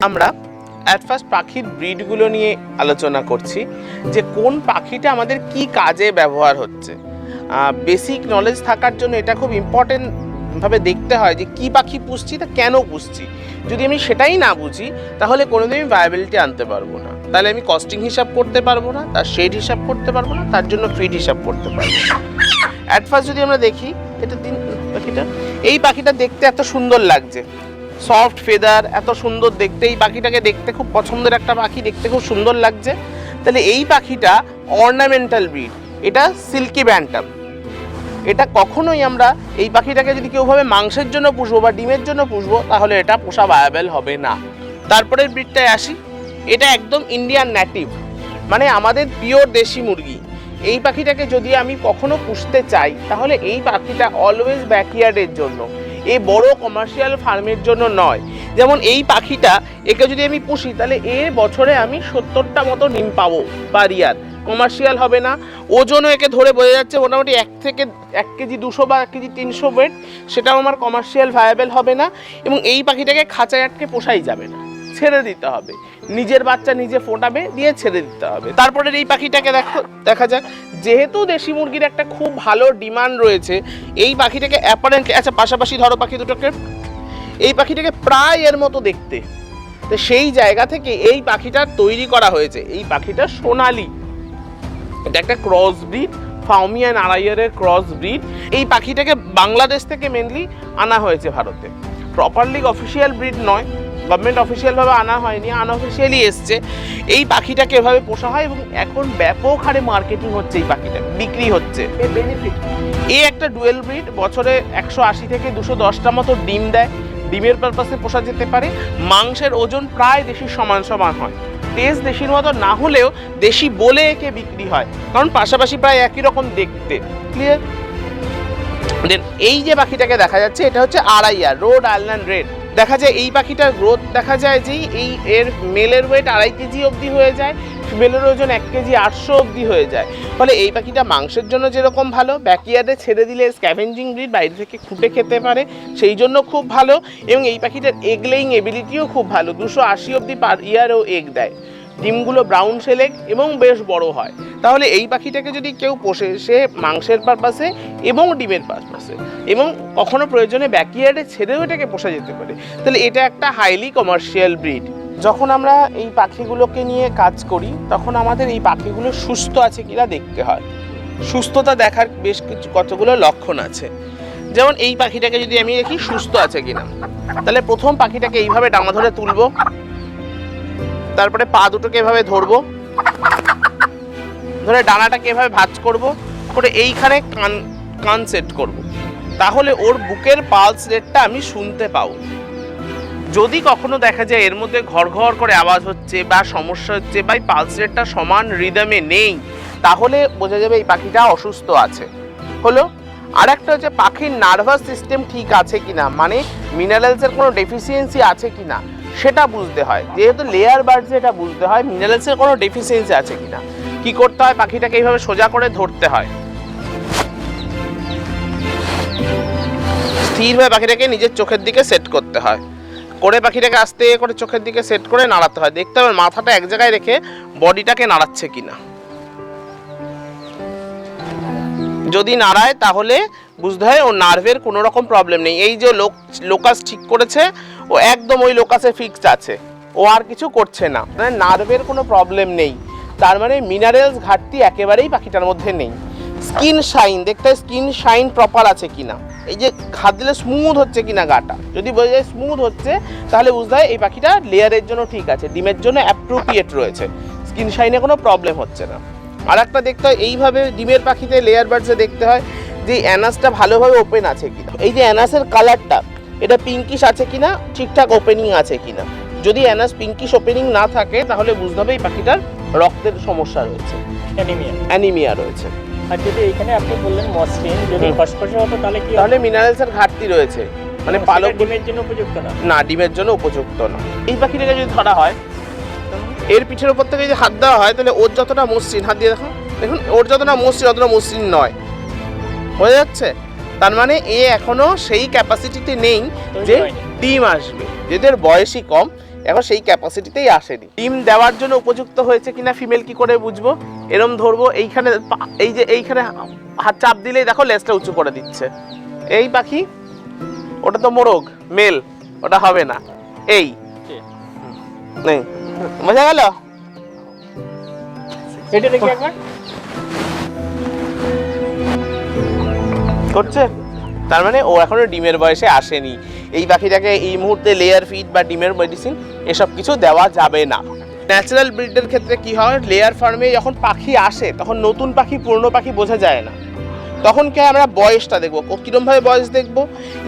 আমরা at first পাখির ব্রিডগুলো নিয়ে আলোচনা করছি যে কোন পাখিটা আমাদের কি কাজে ব্যবহার হচ্ছে। বেসিক নলেজ থাকার জন্য এটা খুব ইম্পর্টেন্ট ভাবে দেখতে হয় যে কি পাখি পুষছি, তা কেন পুষছি। যদি আমি সেটাই না বুঝি তাহলে কোনোদিনই ভায়াবিলিটি আনতে পারবো না। তাহলে আমি কস্টিং হিসাব করতে পারবো না, তার শেড হিসাব করতে পারবো না, তার জন্য ফিড হিসাব করতে পারবো না। অ্যাট ফার্স্ট যদি আমরা দেখি এটা পাখিটা, এই পাখিটা দেখতে এত সুন্দর লাগছে, সফট ফেদার, এত সুন্দর দেখতে, এই পাখিটাকে দেখতে খুব পছন্দের একটা পাখি, দেখতে খুব সুন্দর লাগছে। তাহলে এই পাখিটা অর্নামেন্টাল ব্রিড, এটা সিল্কি ব্যান্টাম। এটা কখনোই আমরা এই পাখিটাকে যদি কেউভাবে মাংসের জন্য পুষবো বা ডিমের জন্য পুষবো তাহলে এটা পোষা ভায়াবেল হবে না। তারপরের ব্রিডটায় আসি, এটা একদম ইন্ডিয়ান ন্যাটিভ, মানে আমাদের পিওর দেশি মুরগি। এই পাখিটাকে যদি আমি কখনো পুষতে চাই তাহলে এই পাখিটা অলওয়েজ ব্যাকইয়ার্ডের জন্য, এই বড় কমার্শিয়াল ফার্মের জন্য নয়। যেমন এই পাখিটা, একে যদি আমি পুষি তাহলে এর বছরে আমি 70টা মতো ডিম পাবো পার ইয়ার, কমার্শিয়াল হবে না। ওজনও একে ধরে বোঝা যাচ্ছে মোটামুটি 1 কেজি 200 বা 1 কেজি 300 ওয়েট, সেটাও আমার কমার্শিয়াল ভায়াবেল হবে না। এবং এই পাখিটাকে খাঁচায় আটকে পোষাই যাবে না, ছেড়ে দিতে হবে, নিজের বাচ্চা নিজে ফোটাবে, দিয়ে ছেড়ে দিতে হবে। তারপরে এই পাখিটাকে দেখা যাক, যেহেতু দেশি মুরগির একটা খুব ভালো ডিমান্ড রয়েছে, এই পাখিটাকে অ্যাপারেন্টলি, আচ্ছা পাশাপাশি ধরো পাখি দুটোকে, এই পাখিটাকে প্রায় এর মতো দেখতে, তো সেই জায়গা থেকে এই পাখিটা তৈরি করা হয়েছে। এই পাখিটা সোনালি, এটা একটা ক্রস ব্রিড, ফাউমিয়ান আড়াইয়ারের ক্রস ব্রিড। এই পাখিটাকে বাংলাদেশ থেকে মেনলি আনা হয়েছে ভারতে, প্রপারলি অফিসিয়াল ব্রিড নয়, গভর্নমেন্ট অফিসিয়ালভাবে আনা হয়নি, আনঅফিসিয়ালি এসছে। এই পাখিটাকে এভাবে পোষা হয় এবং এখন ব্যাপক হারে মার্কেটিং হচ্ছে, এই পাখিটা বিক্রি হচ্ছে। এর বেনিফিট, এই একটা ডুয়েল ব্রিড, বছরে 180 থেকে 210টা মতো ডিম দেয়, ডিমের পারপাসে পোষা যেতে পারে। মাংসের ওজন প্রায় দেশির সমান সমান হয়, টেস্ট দেশির মতো না হলেও দেশি বলে একে বিক্রি হয়, কারণ পাশাপাশি প্রায় একই রকম দেখতে। ক্লিয়ার? দেন এই যে পাখিটাকে দেখা যাচ্ছে, এটা হচ্ছে আড়াইয়ার, রোড আইল্যান্ড রেড। দেখা যায় এই পাখিটার গ্রোথ দেখা যায় যে এই এর মেলের ওয়েট 2.5 কেজি অবধি হয়ে যায়, ফিমেলের ওজন 1 কেজি 800 অবধি হয়ে যায়। ফলে এই পাখিটা মাংসের জন্য যেরকম ভালো, ব্যাকইয়ার্ডে ছেড়ে দিলে স্ক্যাভেঞ্জিং ব্রিড, বাইরে থেকে খুঁটে খেতে পারে, সেই জন্য খুব ভালো। এবং এই পাখিটার এগ লেইং এবিলিটিও খুব ভালো, 280 অবধি পার ইয়ারও এগ দেয়, ডিমগুলো ব্রাউন সেলেক এবং বেশ বড় হয়। তাহলে এই পাখিটাকে যদি কেউ পোষে, সে মাংসের পারপাসে এবং ডিমের পারপাসে এবং কখনো প্রয়োজনে ব্যাকইয়ার্ডে ছেড়েও এটাকে পোষা যেতে পারে। তাহলে এটা একটা হাইলি কমার্শিয়াল ব্রিড। যখন আমরা এই পাখিগুলোকে নিয়ে কাজ করি তখন আমাদের এই পাখিগুলো সুস্থ আছে কিনা দেখতে হয়। সুস্থতা দেখার বেশ কতগুলো লক্ষণ আছে। যেমন এই পাখিটাকে যদি আমি দেখি সুস্থ আছে কিনা, তাহলে প্রথম পাখিটাকে এইভাবে ডাঙা ধরে তুলবো, তারপরে পা দুটোকে এভাবে ধরবো, ধরে ডানাটাকে এভাবে ভাঁজ করবো, করে এইখানে কান সেট করব, তাহলে ওর বুকের পালস রেটটা আমি শুনতে পাবো। যদি কখনো দেখা যায় এর মধ্যে ঘর ঘর করে আওয়াজ হচ্ছে বা সমস্যা হচ্ছে বা পালস রেটটা সমান রিদমে নেই, তাহলে বোঝা যাবে এই পাখিটা অসুস্থ আছে। হলো আর একটা হচ্ছে পাখির নার্ভাস সিস্টেম ঠিক আছে কিনা, মানে মিনারেলসের কোনো ডেফিসিয়েন্সি আছে কিনা সেটা বুঝতে হয়। যেহেতু লেয়ার বার্ডস, এটা বুঝতে হয় মিনারেলসের কোনো ডেফিসিয়েন্সি আছে কিনা। কি করতে হয়, পাখিটাকে এইভাবে সোজা করে ধরতে হয়, স্থিরভাবে পাখিটাকে নিজের চোখের দিকে সেট করতে হয়, করে পাখিটাকে আস্তে করে চোখের দিকে সেট করে নাড়াতে হয়। দেখতে হবে মাথাটা এক জায়গায় রেখে বডিটাকে নাড়াচ্ছে কিনা। যদি নাড়ায় তাহলে বুঝতে হয় ওর নার্ভের কোনো রকম প্রবলেম নেই। এই যে লোকাস ঠিক করেছে, ও একদম ওই লোকাসে ফিক্সড আছে, ও আর কিছু করছে না, মানে নার্ভের কোনো প্রবলেম নেই। তার মানে মিনারেলস ঘাটতি একেবারেই পাখিটার মধ্যে নেই। স্কিন শাইন দেখতে হয়, স্কিন শাইন প্রপার আছে কিনা, এই যে হাত দিলে স্মুথ হচ্ছে কিনা গাটা, যদি বোঝা যায় স্মুথ হচ্ছে তাহলে বুঝতে হয় এই পাখিটা লেয়ারের জন্য ঠিক আছে, ডিমের জন্য অ্যাপ্রোপ্রিয়েট রয়েছে, স্কিন শাইনে কোনো প্রবলেম হচ্ছে না। আর একটা দেখতে হয় এইভাবে ডিমের পাখিতে লেয়ার বার্ডসে দেখতে হয় যে অ্যানাসটা ভালোভাবে ওপেন আছে কিনা, এই যে অ্যানাসের কালারটা এটা পিঙ্কিশ আছে কিনা, ঠিকঠাক ওপেনিং আছে কিনা। যদি অ্যানাস পিঙ্কিশ ওপেনিং না থাকে তাহলে বুঝতে হবে এই পাখিটার রক্তের সমস্যা রয়েছে, অ্যানিমিয়া রয়েছে। আর যদি এখানে আপনি বললেন মসৃণ, যদি খসখসে হতো তাহলে কি, তাহলে মিনারেলসের ঘাটতি রয়েছে, মানে পালক ডিমের জন্য উপযুক্ত না, না ডিমের জন্য উপযুক্ত না। এই পাখিটাকে যদি ধরা হয়, এর পিঠের উপর থেকে যদি হাত দেওয়া হয় তাহলে ওর যতটা মসৃণ, হাত দিয়ে দেখুন ওর যতটা মসৃণ অতটা মসৃণ নয়, বোঝা যাচ্ছে। তার মানে এ এখনো সেই ক্যাপাসিটিতে নেই যে ডিম আসবে, যেদের বয়সই কম, এখন সেই ক্যাপাসিটিতেই আসেনি। ডিম দেওয়ার জন্য উপযুক্ত হয়েছে কিনা ফিমেল কি করে বুঝবো? এরম ধরবো, এইখানে এই যে এইখানে হাত চাপ দিলেই দেখো লেজটা উঁচু করে দিচ্ছে। এই পাখি, ওটা তো মোরগ মেল, ওটা হবে না। এই নেই, বোঝা গেল? এটা দেখি একবার করছে, তার মানে ও এখনো ডিমের বয়সে আসেনি। এই পাখিটাকে এই মুহূর্তে লেয়ার ফিড বা ডিমের মেডিসিন এসব কিছু দেওয়া যাবে না। ন্যাচারাল ব্রিডের ক্ষেত্রে কি হয়, লেয়ার ফার্মে যখন পাখি আসে তখন নতুন পাখি পুরনো পাখি বোঝা যায় না। তখন কি আমরা বয়সটা দেখবো, কিরমভাবে বয়স দেখবো,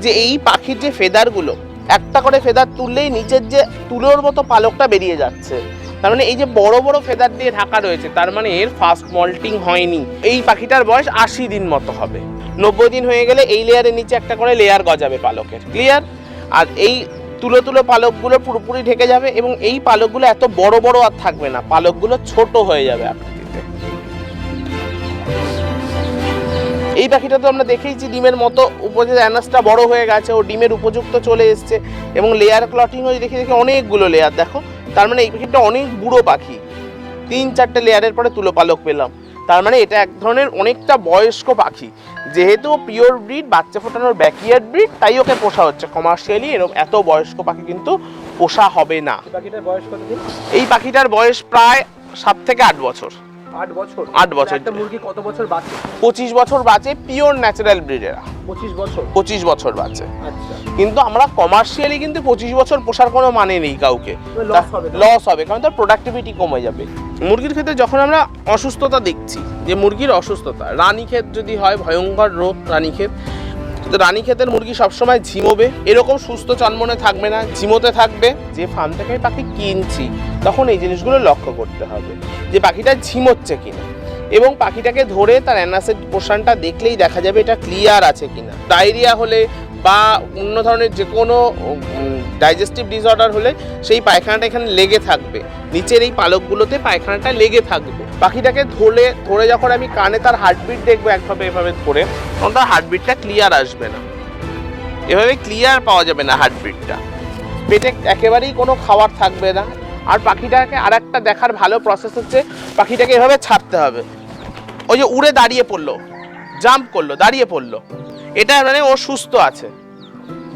যে এই পাখির যে ফেদারগুলো, একটা করে ফেদার তুললেই নিচের যে তুলোর মতো পালকটা বেরিয়ে যাচ্ছে, তার মানে এই যে বড় বড় ফেদার দিয়ে ঢাকা রয়েছে, তার মানে এর ফাস্ট মল্টিং হয়নি। এই পাখিটার বয়স 80 দিন মতো হবে। 90 দিন হয়ে গেলে এই লেয়ারের নিচে একটা করে লেয়ার গজাবে পালকের, ক্লিয়ার? আর এই তুলো তুলো পালকগুলো পুরোপুরি ঢেকে যাবে এবং এই পালকগুলো এত বড় বড় আর থাকবে না, পালকগুলো ছোট হয়ে যাবে আকৃতিতে। এই পাখিটা তো আমরা দেখেইছি ডিমের মতো, উপরে অ্যানাসটা বড় হয়ে গেছে, ও ডিমের উপযুক্ত চলে এসছে এবং লেয়ার ক্লটিং হয়ে দেখে দেখে অনেকগুলো লেয়ার, দেখো। তার মানে এই পাখিটা অনেক বুড়ো পাখি, 3-4টে লেয়ারের পরে তুলো পালক পেলাম। তার মানে এটা এক ধরনের অনেকটা বয়স্ক পাখি। যেহেতু পিওর ব্রিড, বাচ্চা ফোটানোর ব্যাকইয়ার্ড ব্রিড, তাই ওকে পোষা হচ্ছে। কমার্শিয়ালি এরকম এত বয়স্ক পাখি কিন্তু পোষা হবে না। পাখিটার বয়স কতদিন? এই পাখিটার বয়স প্রায় 7 থেকে 8 বছর। 8 বছর? 8 বছর। একটা মুরগি কত বছর বাঁচে? 25 বছর বাঁচে পিওর ন্যাচারাল ব্রিডেরা। 25 বছর? 25 বছর বাঁচে। আচ্ছা। কিন্তু আমরা কমার্শিয়ালি কিন্তু 25 বছর পোষার কোনো মানে নেই কাউকে, লস হবে, কারণ তার প্রোডাক্টিভিটি কমে যাবে। মুরগির ক্ষেত্রে যখন আমরা অসুস্থতা দেখছি, যে মুরগির অসুস্থতা, রানীক্ষেত যদি হয়, ভয়ঙ্কর রোগ রানীক্ষেত, তো রানীক্ষেতের মুরগি সবসময় ঝিমোবে, এরকম সুস্থ চনমনে থাকবে না, ঝিমোতে থাকবে। যে ফার্ম থেকে পাখি কিনছি তখন এই জিনিসগুলো লক্ষ্য করতে হবে যে পাখিটা ঝিমোচ্ছে কিনা, এবং পাখিটাকে ধরে তার অ্যানাসের পোর্শনটা দেখলেই দেখা যাবে এটা ক্লিয়ার আছে কিনা। ডায়রিয়া হলে বা অন্য ধরনের যে কোনো ডাইজেস্টিভ ডিসঅর্ডার হলে সেই পায়খানাটা এখানে লেগে থাকবে, নিচের এই পালকগুলোতে পায়খানাটা লেগে থাকবে। পাখিটাকে ধরে যখন আমি কানে তার হার্টবিট দেখবো একভাবে এভাবে ধরে, তখন তার হার্টবিটটা ক্লিয়ার আসবে না, এভাবে ক্লিয়ার পাওয়া যাবে না হার্টবিটটা। পেটে একেবারেই কোনো খাবার থাকবে না। আর পাখিটাকে আর একটা দেখার ভালো প্রসেস হচ্ছে, পাখিটাকে এভাবে ছাড়তে হবে। ওই যে উড়ে দাঁড়িয়ে পড়লো, জাম্প করলো, দাঁড়িয়ে পড়লো, এটা মানে ও সুস্থ আছে।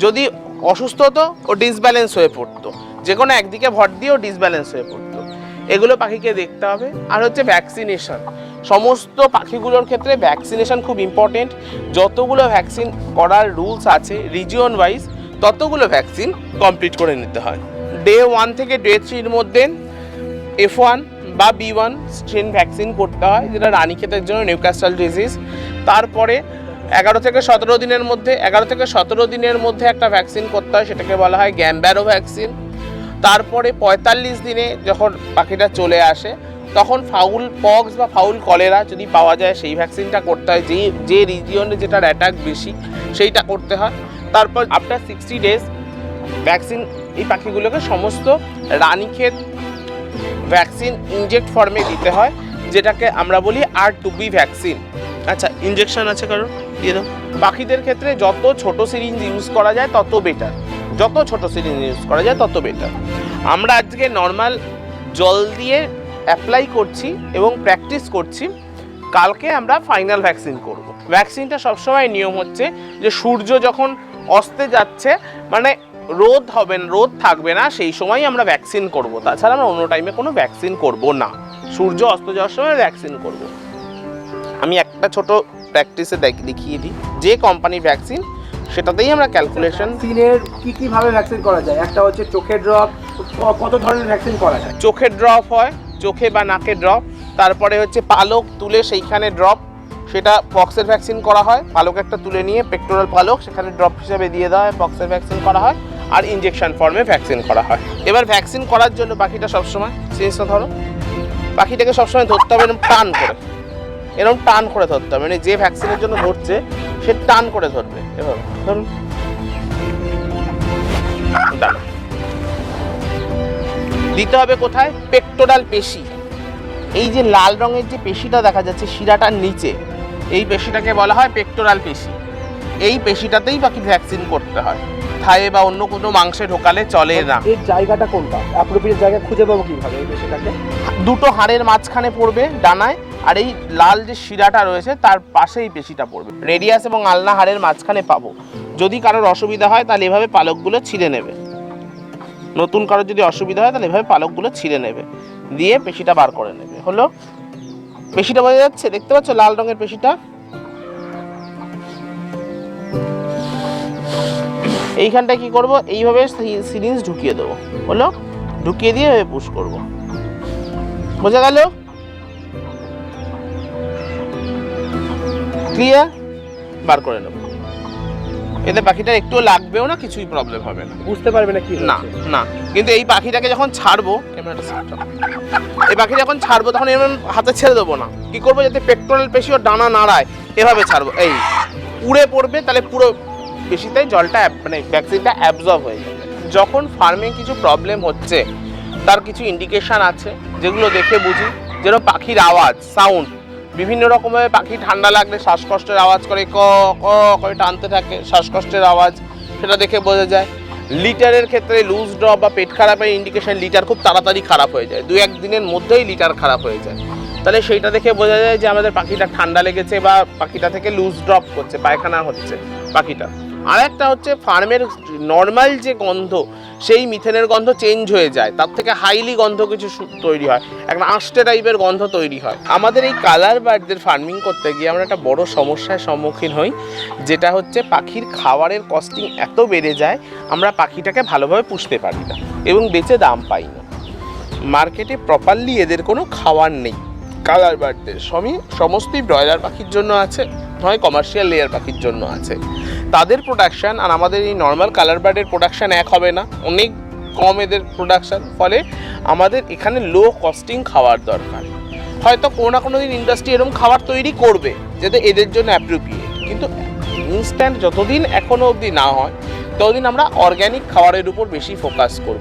যদি অসুস্থ হতো ও ডিসব্যালেন্স হয়ে পড়তো, যে কোনো একদিকে ভর দিয়ে ও ডিসব্যালেন্স হয়ে পড়তো। এগুলো পাখিকে দেখতে হবে। আর হচ্ছে ভ্যাকসিনেশন, সমস্ত পাখিগুলোর ক্ষেত্রে ভ্যাকসিনেশন খুব ইম্পর্টেন্ট। যতগুলো ভ্যাকসিন করার রুলস আছে রিজিয়ন ওয়াইজ, ততগুলো ভ্যাকসিন কমপ্লিট করে নিতে হয়। ডে 1 থেকে ডে 3-র মধ্যে F1 বা B1 স্ট্রেন ভ্যাকসিন করতে হয়, যেটা রানীক্ষেতের জন্য নিউক্যাসল ডিজিজ। তারপরে 11 থেকে 17 দিনের মধ্যে একটা ভ্যাকসিন করতে হয়, সেটাকে বলা হয় গ্যাম্বারো ভ্যাকসিন। তারপরে 45 দিনে যখন পাখিটা চলে আসে, তখন ফাউল পক্স বা ফাউল কলেরা যদি পাওয়া যায় সেই ভ্যাকসিনটা করতে হয়, যে রিজিয়নে যেটার অ্যাটাক বেশি সেইটা করতে হয়। তারপর আফটার 60 ডেজ ভ্যাকসিন এই পাখিগুলোকে সমস্ত রানীক্ষেত ভ্যাকসিন ইনজেক্ট ফর্মে দিতে হয়, যেটাকে আমরা বলি R2B ভ্যাকসিন। আচ্ছা, ইনজেকশন আছে কারণ দিয়ে দাও। পাখিদের ক্ষেত্রে যত ছোট সিরিঞ্জ ইউজ করা যায় তত বেটার, যত ছোট সিরিঞ্জ ইউজ করা যায় তত বেটার। আমরা আজকে নর্মাল জল দিয়ে অ্যাপ্লাই করছি এবং প্র্যাকটিস করছি, কালকে আমরা ফাইনাল ভ্যাকসিন করব। ভ্যাকসিনটা সবসময় নিয়ম হচ্ছে যে সূর্য যখন অস্তে যাচ্ছে, মানে রোদ থাকবে না, সেই সময় আমরা ভ্যাকসিন করব। তাছাড়া আমরা অন্য টাইমে কোনো ভ্যাকসিন করব না, সূর্য অস্ত যাওয়ার সময় ভ্যাকসিন করব। আমি একটা ছোট প্র্যাকটিসে দেখিয়ে দিই, যে কোম্পানির ভ্যাকসিন সেটাতেই আমরা ক্যালকুলেশন। সিনের কি ভাবে ভ্যাকসিন করা যায়? একটা হচ্ছে চোখের ড্রপ, কত ধরনের ভ্যাকসিন করা যায়? চোখের ড্রপ হয়, চোখে বা নাকে ড্রপ। তারপরে হচ্ছে পালক তুলে সেইখানে ড্রপ, সেটা পক্সের ভ্যাকসিন করা হয়। পালক একটা তুলে নিয়ে পেক্টোরাল পালক সেখানে ড্রপ হিসেবে দিয়ে দেওয়া হয়, পক্সের ভ্যাকসিন করা হয়। আর ইনজেকশন ফর্মে ভ্যাকসিন করা হয়। এবার ভ্যাকসিন করার জন্য পাখিটা সবসময় সিরিঞ্জটা ধরো, পাখিটাকে সবসময় ধরতে হবে এরকম টান করে ধরতে হবে, মানে যে ভ্যাকসিনের জন্য ধরছে সে টান করে ধরবে। এভাবে ধরুন, দিতে হবে কোথায়? পেক্টোরাল পেশি। এই যে লাল রঙের যে পেশিটা দেখা যাচ্ছে শিরাটার নিচে, এই পেশিটাকে বলা হয় পেক্টোরাল পেশি। এই পেশিটাতেই পাখি ভ্যাকসিন করতে হয়। খায়ে বা অন্য কোনো মাংসে ঢোকালে চলে না। এর জায়গাটা কোনটা, অ্যাপ্রোপ্রিয়েট জায়গা খুঁজে পাবো কিভাবে এই পেশিটাকে? দুটো হাড়ের মাঝখানে পড়বে ডানায়, আর এই লাল যে শিরাটা রয়েছে তার পাশেই পেশিটা পড়বে। রেডিয়াস এবং আলনা হাড়ের মাঝখানে পাবো। যদি কারোর অসুবিধা হয় তাহলে এভাবে পালকগুলো ছিঁড়ে নেবে। নতুন কারোর যদি অসুবিধা হয় তাহলে এভাবে পালকগুলো ছিঁড়ে নেবে, দিয়ে পেশিটা বার করে নেবে। হলো, পেশিটা বোঝা যাচ্ছে, দেখতে পাচ্ছ লাল রঙের পেশিটা? এইখানটায় কি করব, এইভাবে সিরিঞ্জ ঢুকিয়ে দেবো। হলো, ঢুকিয়ে দিয়ে পুশ করব। বোঝা গেল? ক্লিয়ার? বার করে নেব। এতে পাখিটা একটুও লাগবেও না, কিছুই প্রবলেম হবে না, বুঝতে পারবে না কি না না। কিন্তু এই পাখিটাকে যখন ছাড়বো, ক্যামেরাটা সামনে, এই পাখি যখন ছাড়বো তখন এরকম হাতে ছেড়ে দেবো না। কি করবো, যাতে পেট্রোল পেশি ও ডানা নাড়ায়, এভাবে ছাড়বো। এই উড়ে পড়বে, তাহলে পুরো পেশিতে জলটা মানে ভ্যাকসিনটা অ্যাবজর্ব হয়ে যাবে। যখন ফার্মে কিছু প্রবলেম হচ্ছে তার কিছু ইন্ডিকেশন আছে যেগুলো দেখে বুঝি, যেরকম পাখির আওয়াজ, সাউন্ড। বিভিন্ন রকমের পাখি ঠান্ডা লাগলে শ্বাসকষ্টের আওয়াজ করে, ক ক করে টানতে থাকে, শ্বাসকষ্টের আওয়াজ, সেটা দেখে বোঝা যায়। লিটারের ক্ষেত্রে লুজ ড্রপ বা পেট খারাপের ইন্ডিকেশন, লিটার খুব তাড়াতাড়ি খারাপ হয়ে যায়, 2-1 দিনের মধ্যেই লিটার খারাপ হয়ে যায়। তাহলে সেইটা দেখে বোঝা যায় যে আমাদের পাখিটা ঠান্ডা লেগেছে বা পাখিটা থেকে লুজ ড্রপ করছে, পায়খানা হচ্ছে পাখিটা। আর একটা হচ্ছে ফার্মের নর্মাল যে গন্ধ, সেই মিথেনের গন্ধ চেঞ্জ হয়ে যায়, তার থেকে হাইলি গন্ধ কিছু তৈরি হয়, একটা আষ্টে টাইপের গন্ধ তৈরি হয়। আমাদের এই কালার বার্ডদের ফার্মিং করতে গিয়ে আমরা একটা বড় সমস্যার সম্মুখীন হই, যেটা হচ্ছে পাখির খাবারের কস্টিং এত বেড়ে যায়, আমরা পাখিটাকে ভালোভাবে পুষতে পারি না এবং বেচে দাম পাই না। মার্কেটে প্রপারলি এদের কোনো খাবার নেই। কালার বার্ডদের সমস্তই ব্রয়লার পাখির জন্য আছে, নয় কমার্শিয়াল লেয়ার পাখির জন্য আছে। তাদের প্রোডাকশান আর আমাদের এই নর্মাল কালার বার্ডের প্রোডাকশান এক হবে না, অনেক কম এদের প্রোডাকশান। ফলে আমাদের এখানে লো কস্টিং খাবার দরকার। হয়তো কোনো না কোনো দিন ইন্ডাস্ট্রি এরকম খাবার তৈরি করবে যাতে এদের জন্য অ্যাপ্রোপ্রিয়েট, কিন্তু ইনস্ট্যান্ট যতদিন এখনো অবধি না হয় ততদিন আমরা অর্গ্যানিক খাবারের উপর বেশি ফোকাস করব।